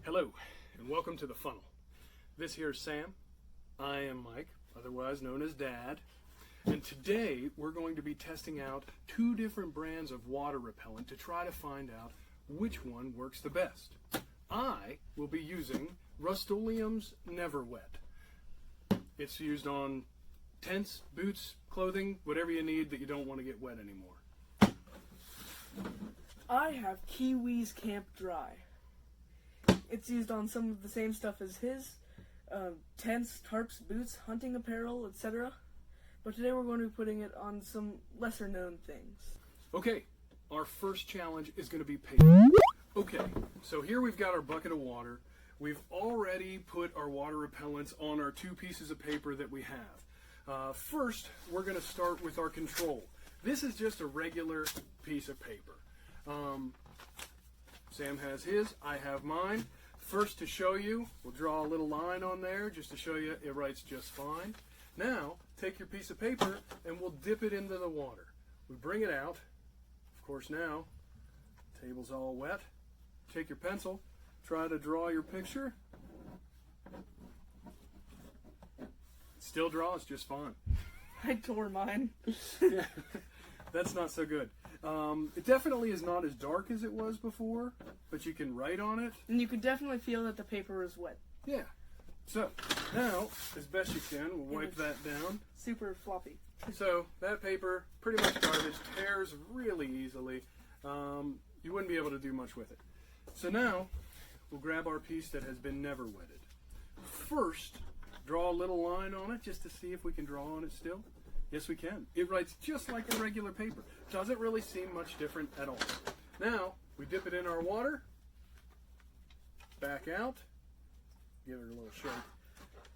Hello, and welcome to The Funnel. This here is Sam. I am Mike, otherwise known as Dad. And today we're going to be testing out two different brands of water repellent to try to find out which one works the best. I will be using Rust-Oleum's Never Wet. It's used on tents, boots, clothing, whatever you need that you don't want to get wet anymore. I have Kiwi's Camp Dry. It's used on some of the same stuff as his, tents, tarps, boots, hunting apparel, etc. But today we're going to be putting it on some lesser known things. Okay, our first challenge is going to be paper. Okay, so here we've got our bucket of water. We've already put our water repellents on our two pieces of paper that we have. First, we're going to start with our control. This is just a regular piece of paper. Sam has his, I have mine. First, to show you, we'll draw a little line on there just to show you it writes just fine. Now, take your piece of paper and we'll dip it into the water. We bring it out. Of course now, table's all wet. Take your pencil, try to draw your picture. Still draws just fine. I tore mine. Yeah, that's not so good. It definitely is not as dark as it was before, but you can write on it. And you can definitely feel that the paper is wet. Yeah. So, now, as best you can, we'll wipe that down. Super floppy. So, that paper, pretty much garbage, tears really easily. You wouldn't be able to do much with it. So now, we'll grab our piece that has been never wetted. First, draw a little line on it just to see if we can draw on it still. Yes, we can. It writes just like a regular paper. Doesn't really seem much different at all. Now, we dip it in our water, back out, give it a little shake,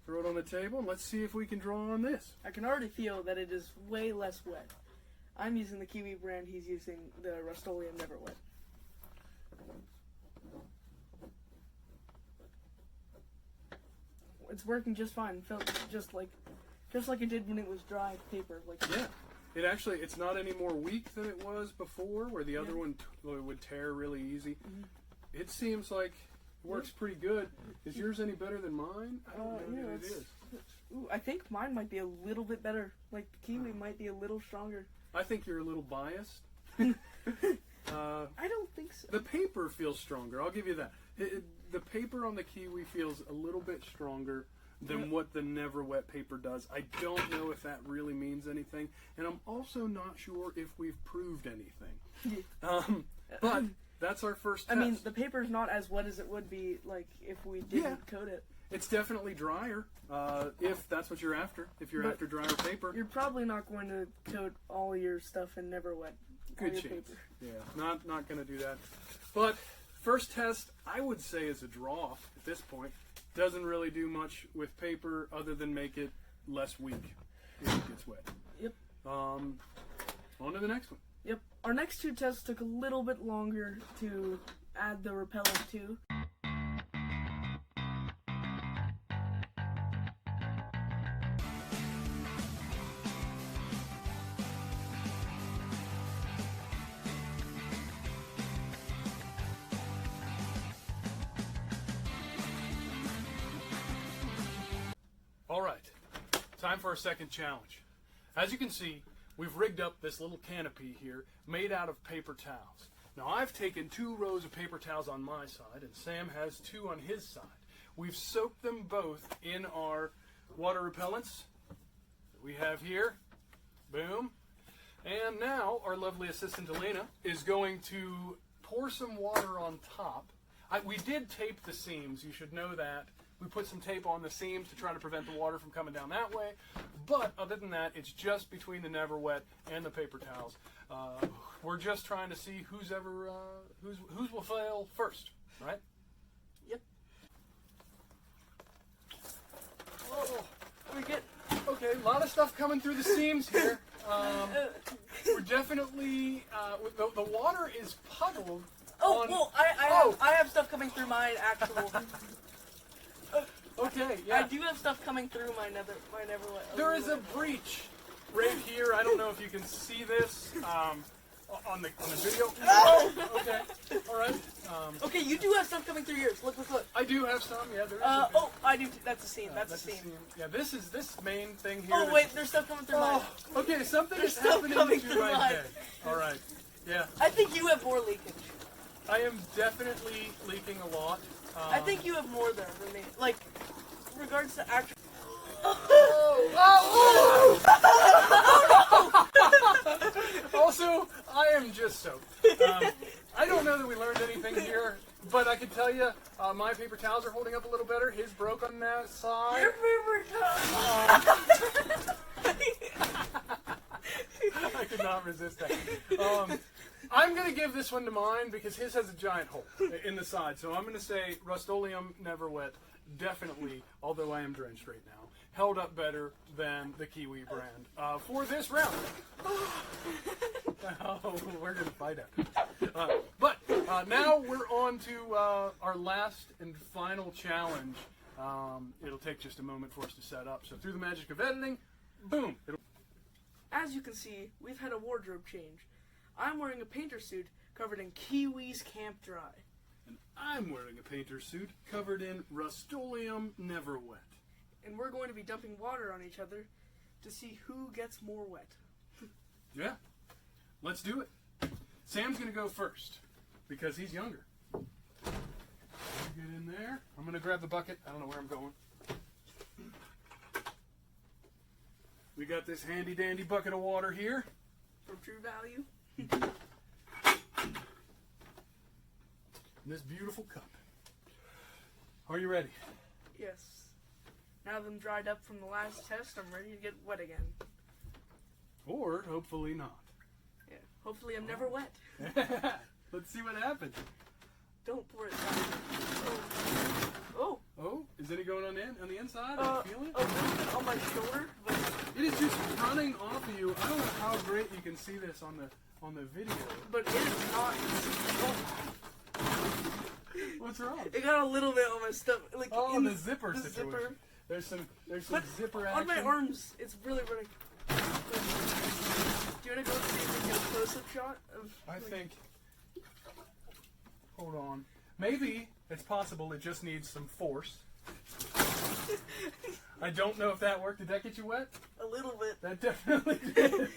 throw it on the table, and let's see if we can draw on this. I can already feel that it is way less wet. I'm using the Kiwi brand, he's using the Rust-Oleum Never Wet. It's working just fine. Felt just like it did when it was dry paper. Yeah. It's not any more weak than it was before, where the other one would tear really easy. Mm-hmm. It seems like it works pretty good. Is yours any better than mine? I don't know if it is. Ooh, I think mine might be a little bit better. Like, Kiwi might be a little stronger. I think you're a little biased. I don't think so. The paper feels stronger, I'll give you that. The paper on the Kiwi feels a little bit stronger than what the Never Wet paper does. I don't know if that really means anything, and I'm also not sure if we've proved anything. But that's our first test. I mean, the paper's not as wet as it would be like if we didn't coat it. It's definitely drier, if that's what you're after. If you're after drier paper. You're probably not going to coat all your stuff in Never Wet. Good chance. Paper. Yeah, not going to do that. But first test, I would say, is a draw at this point. Doesn't really do much with paper other than make it less weak if it gets wet. Yep. On to the next one. Yep. Our next two tests took a little bit longer to add the repellent to. Alright, time for our second challenge. As you can see, we've rigged up this little canopy here made out of paper towels. Now I've taken 2 rows of paper towels on my side and Sam has 2 on his side. We've soaked them both in our water repellents that we have here. Boom. And now our lovely assistant Elena is going to pour some water on top. We did tape the seams, you should know that. We put some tape on the seams to try to prevent the water from coming down that way. But other than that, it's just between the Never Wet and the paper towels. We're just trying to see whose will fail first, right? Yep. Oh, okay, a lot of stuff coming through the seams here. We're definitely the water is puddled. I have stuff coming through my actual. Okay, yeah. I do have stuff coming through my Never Wet. There is a breach right here. I don't know if you can see this. On the video? Oh! Okay. All right. Okay, you do have stuff coming through yours. Look. I do have some. Yeah, there is. Oh, I do. That's a seam. That's a seam. Yeah, this main thing here. Oh wait, there's stuff coming through mine. Okay, something There's is stuff happening coming to through my mine. head. All right. Yeah, I think you have more leakage. I am definitely leaking a lot. I think you have more there than me. Like, regards to actual. Also, I am just soaked. I don't know that we learned anything here, but I can tell you, my paper towels are holding up a little better. His broke on that side. Your favorite I could not resist that. I'm going to give this one to mine because his has a giant hole in the side. So I'm going to say Rust-Oleum Never Wet, definitely, although I am drenched right now, held up better than the Kiwi brand for this round. Oh, we're going to fight it. But now we're on to our last and final challenge. It'll take just a moment for us to set up. So through the magic of editing, boom. As you can see, we've had a wardrobe change. I'm wearing a painter suit covered in Kiwi's Camp Dry. And I'm wearing a painter suit covered in Rust-Oleum Never Wet. And we're going to be dumping water on each other to see who gets more wet. Yeah, let's do it. Sam's going to go first because he's younger. Get in there. I'm going to grab the bucket. I don't know where I'm going. We got this handy dandy bucket of water here. From True Value. And this beautiful cup. Are you ready? Yes. Now that I'm dried up from the last test, I'm ready to get wet again. Or hopefully not. Yeah. Hopefully I'm never wet. Let's see what happens. Don't pour it down. Oh. Oh, is any going on the inside? A Are you feeling it? little bit on my shoulder, but It is just running off of you. I don't know how great you can see this on the video. it is not. Oh, What's wrong? it got a little bit on my stuff, like Oh, in the zipper the situation. zipper. There's some But zipper action. on my arms, it's really running. Do you want to go and see if we can get a close-up shot of? I think. Hold on. Maybe it's possible it just needs some force. I don't know if that worked. Did that get you wet? A little bit. That definitely did.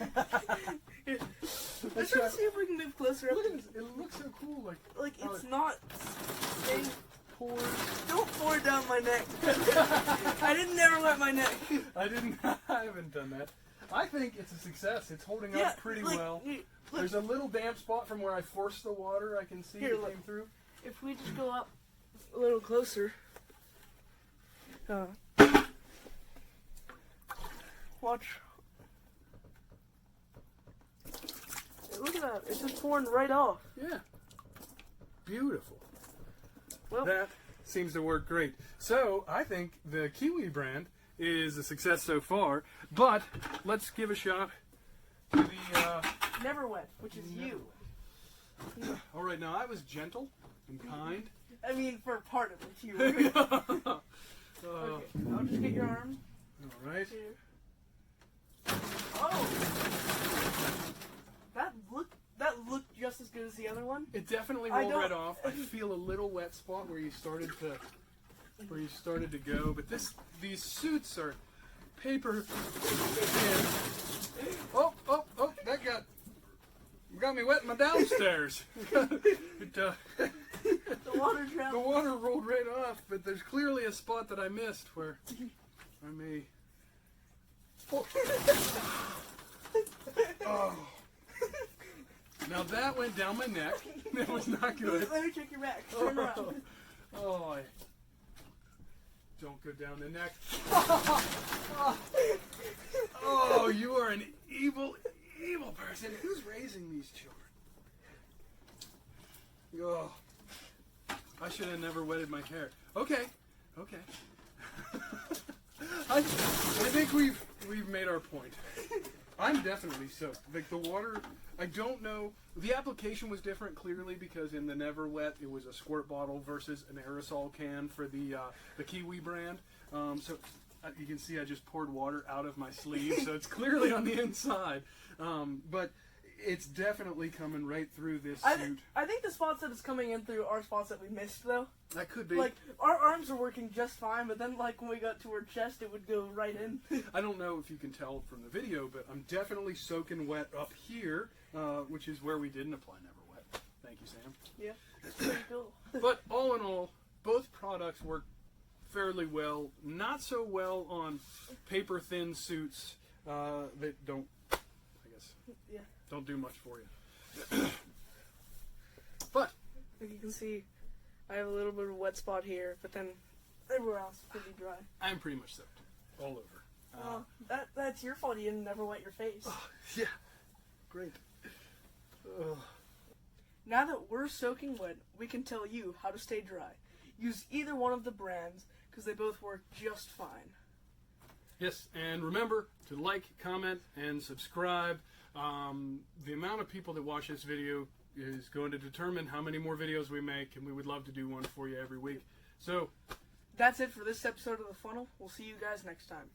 Let's try to see if we can move closer up. Look at this. It looks so cool. Like Oh, it's not staying. Pores. Don't pour it down my neck. I didn't never wet my neck. I haven't done that. I think it's a success. It's holding up pretty well. Look, There's a little damp spot from where I forced the water. I can see Here, it look. came through. if we just go up a little closer. Watch. Hey, look at that. It's just pouring right off. Yeah. Beautiful. Well, That seems to work great. So I think the Kiwi brand is a success so far, but let's give a shot to the... never wet, which is you. All right, now I was gentle and kind. I mean, for part of it, you. Okay, Okay, I'll just get your arm all right. here. Oh! That looked just as good as the other one. It definitely I rolled don't- right off. I feel a little wet spot where you started to go, but these suits are paper thin. Oh, that got me wet in my downstairs. The water drowned. The water rolled right off, but there's clearly a spot that I missed where I may. Oh. Now that went down my neck. That was not good. Let me check your back. Turn around. Oh, don't go down the neck. Oh, you are an evil, evil person. Who's raising these children? Oh, I should have never wetted my hair. Okay. I think we've made our point. I'm definitely soaked. Like the water, I don't know. The application was different clearly because in the Never Wet it was a squirt bottle versus an aerosol can for the Kiwi brand. So you can see I just poured water out of my sleeve, so it's clearly on the inside. But It's definitely coming right through this I suit. think the spots that it's coming in through are spots that we missed, though. That could be. Like, our arms are working just fine, but then, like, when we got to our chest, it would go right in. I don't know if you can tell from the video, but I'm definitely soaking wet up here, which is where we didn't apply Never Wet. Thank you, Sam. Yeah, it's pretty cool. But all in all, both products work fairly well. Not so well on paper-thin suits that don't, I guess, Yeah. don't do much for you. But Like you can see, I have a little bit of a wet spot here, but then everywhere else is pretty dry. I'm pretty much soaked all over. That's your fault. You didn't never wet your face. Yeah, great. Now that we're soaking wet, we can tell you how to stay dry. Use either one of the brands because they both work just fine. Yes, and remember to like, comment, and subscribe. The amount of people that watch this video is going to determine how many more videos we make, and we would love to do one for you every week. So, That's it for this episode of The Funnel. We'll see you guys next time.